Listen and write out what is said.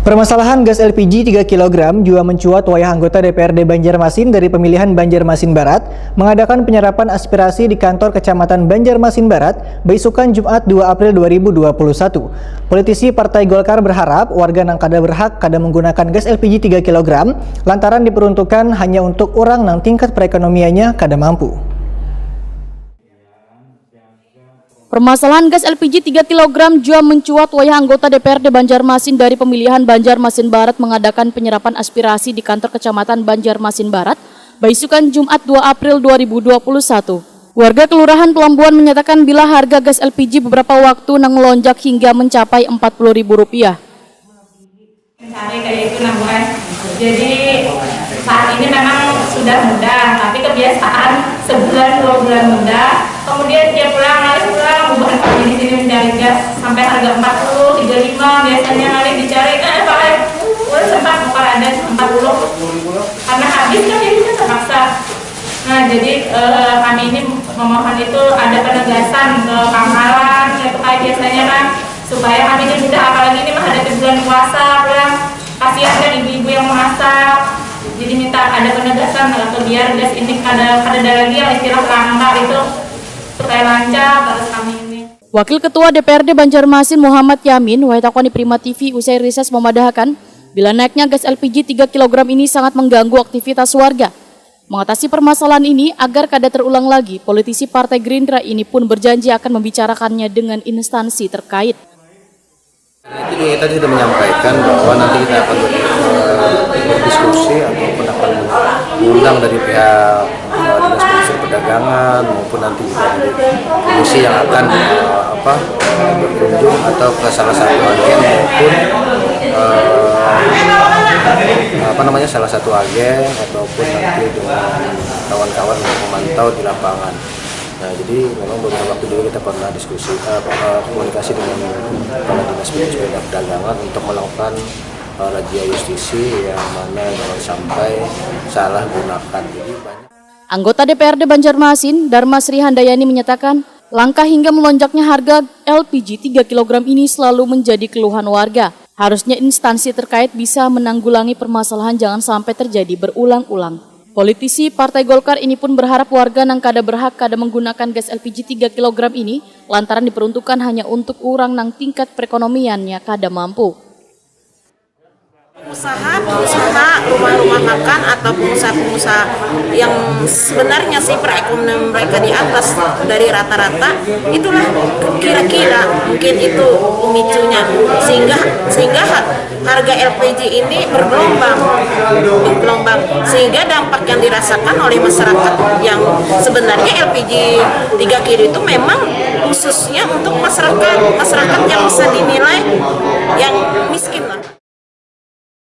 Permasalahan gas LPG 3 kg juga mencuat wayah anggota DPRD Banjarmasin dari pemilihan Banjarmasin Barat mengadakan penyerapan aspirasi di kantor Kecamatan Banjarmasin Barat beisukan Jumat 2 April 2021. Politisi Partai Golkar berharap warga nang kada berhak kada menggunakan gas LPG 3 kg lantaran diperuntukkan hanya untuk orang nang tingkat perekonomiannya kada mampu. Permasalahan gas LPG 3 kg juga mencuat wayah anggota DPRD Banjarmasin dari pemilihan Banjarmasin Barat mengadakan penyerapan aspirasi di kantor Kecamatan Banjarmasin Barat beisukan Jumat 2 April 2021. Warga Kelurahan Pelambuan menyatakan bila harga gas LPG beberapa waktu nang melonjak hingga mencapai Rp40.000. Mencari kayak itu namanya. Jadi saat ini memang sudah mudah, tapi kebiasaan sebulan 2 bulan mudah. Kemudian dia pulang bukan di sini mencari gas sampai harga 40, 35 biasanya kali dicari sempat bukan ada 40 karena habis kan jadinya terpaksa. Nah jadi kami ini memohon itu ada penegasan ke pangkalan kayak biasanya kan supaya kami ini mudah, apalagi ini menghadapi bulan puasa pulang kasihan kan ibu-ibu yang memasak. Jadi minta ada penegasan biar gas ini kada ada lagi yang istilah langka itu supaya lancar batas kami ini. Wakil Ketua DPRD Banjarmasin Muhammad Yamin Waitakoni Prima TV usai riset memadahkan bila naiknya gas LPG 3 kg ini sangat mengganggu aktivitas warga. Mengatasi permasalahan ini agar kada terulang lagi, politisi Partai Gerindra ini pun berjanji akan membicarakannya dengan instansi terkait. Jadi kita sudah menyampaikan bahwa nanti kita akan berdiskusi ataupun akan mengundang dari pihak Dinas Perindustrian Perdagangan maupun nanti dari komisi yang akan berkunjung atau ke salah satu agen maupun salah satu agen ataupun nanti dengan kawan-kawan untuk memantau di lapangan. Nah, jadi memang beberapa waktu dulu kita pernah diskusi komunikasi dengan Dinas Perindustrian Perdagangan untuk melakukan razia justisi yang mana jangan sampai salah gunakan. Jadi banyak. Anggota DPRD Banjarmasin Dharma Sri Handayani menyatakan langkah hingga melonjaknya harga LPG 3 kg ini selalu menjadi keluhan warga. Harusnya instansi terkait bisa menanggulangi permasalahan jangan sampai terjadi berulang-ulang. Politisi Partai Golkar ini pun berharap warga nang kada berhak kada menggunakan gas LPG 3 kg ini lantaran diperuntukkan hanya untuk orang nang tingkat perekonomiannya kada mampu. Pengusaha rumah-rumah makan atau pengusaha-pengusaha yang sebenarnya sih perekonomian mereka di atas dari rata-rata, itulah kira-kira mungkin itu pemicunya sehingga harga LPG ini bergelombang sehingga dampak yang dirasakan oleh masyarakat yang sebenarnya LPG 3 kg itu memang khususnya untuk masyarakat yang bisa dinilai yang miskin lah.